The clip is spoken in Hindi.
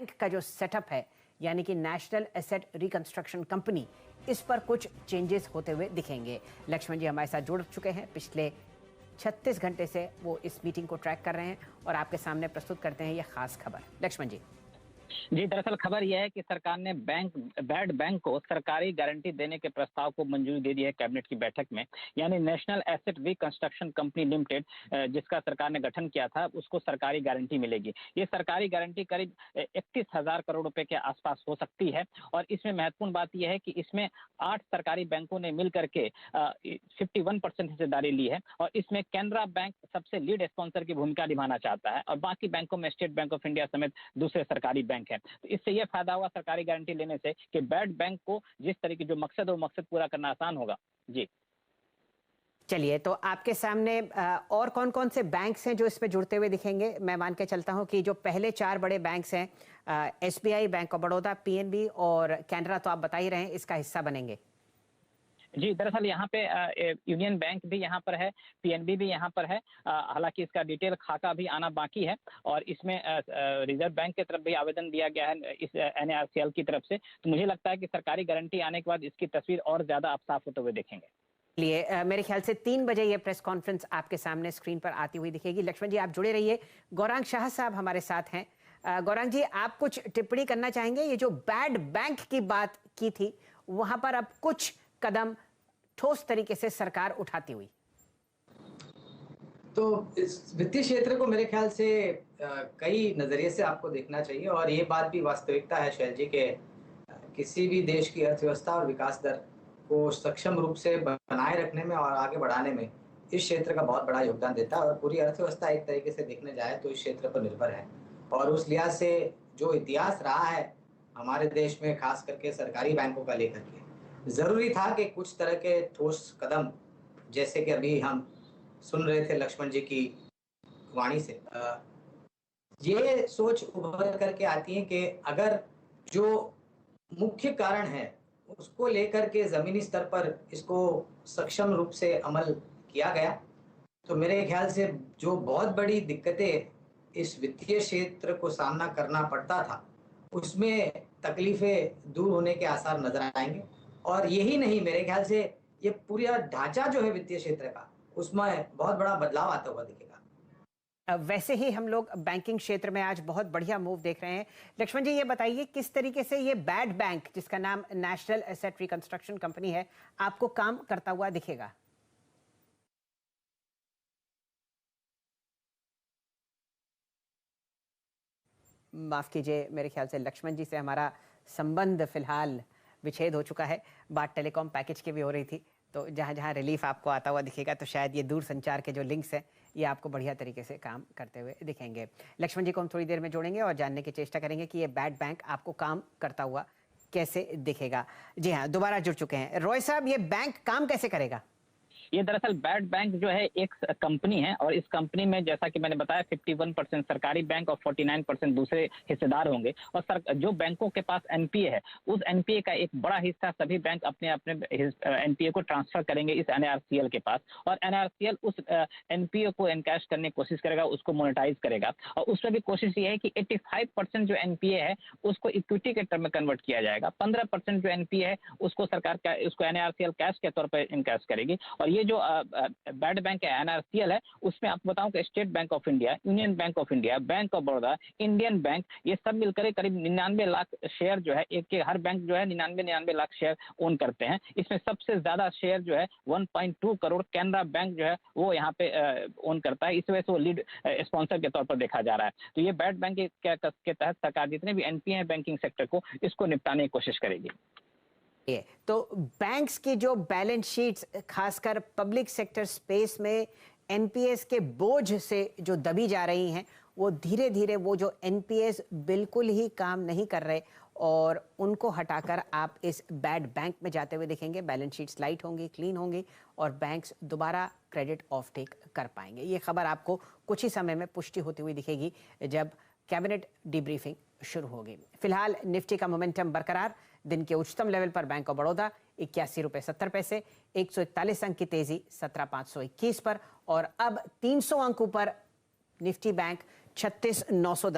बैंक का जो सेटअप है, यानी कि नेशनल एसेट रिकंस्ट्रक्शन कंपनी, इस पर कुछ चेंजेस होते हुए दिखेंगे। लक्ष्मण जी हमारे साथ जुड़ चुके हैं। पिछले 36 घंटे से वो इस मीटिंग को ट्रैक कर रहे हैं और आपके सामने प्रस्तुत करते हैं ये खास खबर। लक्ष्मण जी। जी, दरअसल खबर यह है कि सरकार ने बैड बैंक को सरकारी गारंटी देने के प्रस्ताव को मंजूरी दे दी है कैबिनेट की बैठक में। यानी national asset reconstruction company limited, जिसका सरकार ने गठन किया था, उसको सरकारी गारंटी मिलेगी। ये सरकारी गारंटी करीब 31,000 करोड़ रुपए के आसपास हो सकती है। और इसमें महत्वपूर्ण बात यह है कि इसमें 8 सरकारी बैंकों ने मिल करके 51% हिस्सेदारी ली है। और इसमें कैनरा बैंक सबसे लीड स्पॉन्सर की भूमिका निभाना चाहता है और बाकी बैंकों में स्टेट बैंक ऑफ इंडिया समेत दूसरे सरकारी बैंक है। तो इससे यह फायदा हुआ सरकारी गारंटी लेने से कि बैड बैंक को जिस तरीके जो मकसद है वो मकसद पूरा करना आसान होगा। जी चलिए, तो आपके सामने और कौन-कौन से बैंक्स हैं जो इसमें जुड़ते हुए दिखेंगे? मैं मान के चलता हूं कि जो पहले 4 बड़े बैंक्स हैं, SBI, bank of Baroda, PNB और कैनरा, तो आप बता ही रहे हैं इसका हिस्सा बनेंगे। जी, दरअसल यहाँ पे यूनियन बैंक भी यहाँ पर है, पीएनबी भी यहाँ पर है। हालांकि इसका डिटेल खाका भी आना बाकी है और इसमें रिजर्व बैंक की तरफ भी आवेदन दिया गया है इस एनआरसीएल की तरफ से। तो मुझे लगता है कि सरकारी गारंटी आने के बाद इसकी तस्वीर और ज्यादा आप साफ होते हुए देखेंगे। लिए मेरे ख्याल से 3 बजे ये प्रेस कॉन्फ्रेंस आपके सामने स्क्रीन पर आती हुई दिखेगी। लक्ष्मण जी आप जुड़े रहिए। गौरांग शाह साहब हमारे साथ हैं। गौरांग जी, आप कुछ टिप्पणी करना चाहेंगे? ये जो बैड बैंक की बात की थी, वहां पर अब कुछ कदम ठोस तरीके से सरकार उठाती हुई। तो इस वित्तीय क्षेत्र को मेरे ख्याल से कई नजरिए से आपको देखना चाहिए और ये बात भी वास्तविकता है शैल जी के किसी भी देश की अर्थव्यवस्था और विकास दर को सक्षम रूप से बनाए रखने में और आगे बढ़ाने में इस क्षेत्र का बहुत बड़ा योगदान देता है और पूरी अर्थव्यवस्था एक तरीके से देखने जाए तो इस क्षेत्र पर निर्भर है। और उस लिहाज से जो इतिहास रहा है हमारे देश में खास करके सरकारी बैंकों का लेकर के जरूरी था कि कुछ तरह के ठोस कदम, जैसे कि अभी हम सुन रहे थे लक्ष्मण जी की वाणी से, ये सोच उभर करके आती है कि अगर जो मुख्य कारण है उसको लेकर के जमीनी स्तर पर इसको सक्षम रूप से अमल किया गया तो मेरे ख्याल से जो बहुत बड़ी दिक्कतें इस वित्तीय क्षेत्र को सामना करना पड़ता था उसमें तकलीफें दूर होने के आसार नजर आएंगे। और यही नहीं, मेरे ख्याल से ये पूरा ढांचा जो है वित्तीय क्षेत्र का, उसमें बहुत बड़ा बदलाव आता हुआ दिखेगा। वैसे ही हम लोग बैंकिंग क्षेत्र में आज बहुत बढ़िया मूव देख रहे हैं। लक्ष्मण जी ये बताइए, किस तरीके से ये बैड बैंक, जिसका नाम नेशनल एसेट रिकंस्ट्रक्शन कंपनी है, आपको काम करता हुआ दिखेगा? माफ कीजिए, मेरे ख्याल से लक्ष्मण जी से हमारा संबंध फिलहाल विच्छेद हो चुका है। बात टेलीकॉम पैकेज की भी हो रही थी, तो जहां जहां रिलीफ आपको आता हुआ दिखेगा तो शायद ये दूर संचार के जो लिंक्स हैं ये आपको बढ़िया तरीके से काम करते हुए दिखेंगे। लक्ष्मण जी को हम थोड़ी देर में जोड़ेंगे और जानने की चेष्टा करेंगे कि ये बैड बैंक आपको काम करता हुआ कैसे दिखेगा। जी हाँ, दोबारा जुड़ चुके हैं रॉय साहब, ये बैंक काम कैसे करेगा? ये दरअसल बैड बैंक जो है एक कंपनी है और इस कंपनी में जैसा कि मैंने बताया 51% सरकारी बैंक और 49% दूसरे हिस्सेदार होंगे। और जो बैंकों के पास एनपीए है उस एनपीए का एक बड़ा हिस्सा सभी बैंक अपने अपने एनपीए को ट्रांसफर करेंगे इस एनआरसीएल के पास। और एनआरसीएल उस एनपीए को एनकैश करने की कोशिश करेगा, उसको मोनेटाइज करेगा। और उसमें भी कोशिश ये है कि 85% जो एनपीए है उसको इक्विटी के टर्म में कन्वर्ट किया जाएगा। 15% जो एनपीए है उसको सरकार उसको एनआरसीएल कैश के तौर पर इनकैश करेगी। और ये जो बैड बैंक है एनआरसीएल है, उसमें आपको बताऊं कि state bank of India, union bank of India, bank of Baroda, Indian bank, ये सब मिलकर करीब 99 लाख शेयर जो है, एक के हर बैंक जो है 99 लाख शेयर ओन करते हैं। इसमें सबसे ज्यादा शेयर जो है 1.2 करोड़ कैनरा बैंक जो है वो यहाँ पे ओन करता है। इस वजह से वो लीड स्पॉन्सर के तौर पर देखा जा रहा है। तो ये बैड बैंक के तहत सरकार जितने भी एनपीए हैं बैंकिंग सेक्टर को, इसको निपटाने की कोशिश करेगी। तो बैंक्स की जो बैलेंस शीट्स, खासकर पब्लिक सेक्टर स्पेस में एनपीएस के बोझ से जो दबी जा रही हैं, वो धीरे धीरे वो जो एनपीएस बिल्कुल ही काम नहीं कर रहे और उनको हटाकर आप इस बैड बैंक में जाते हुए देखेंगे। बैलेंस शीट्स लाइट होंगी, क्लीन होंगी और बैंक्स दोबारा क्रेडिट ऑफ टेक कर पाएंगे। ये खबर आपको कुछ ही समय में पुष्टि होती हुई दिखेगी जब कैबिनेट डिब्रीफिंग शुरू होगी। फिलहाल निफ्टी का मोमेंटम बरकरार, दिन के उच्चतम लेवल पर बैंक ऑफ बड़ौदा 81.70 रुपए, 141 अंक की तेजी 17,521 पर और अब 300 अंक ऊपर निफ्टी बैंक 36,910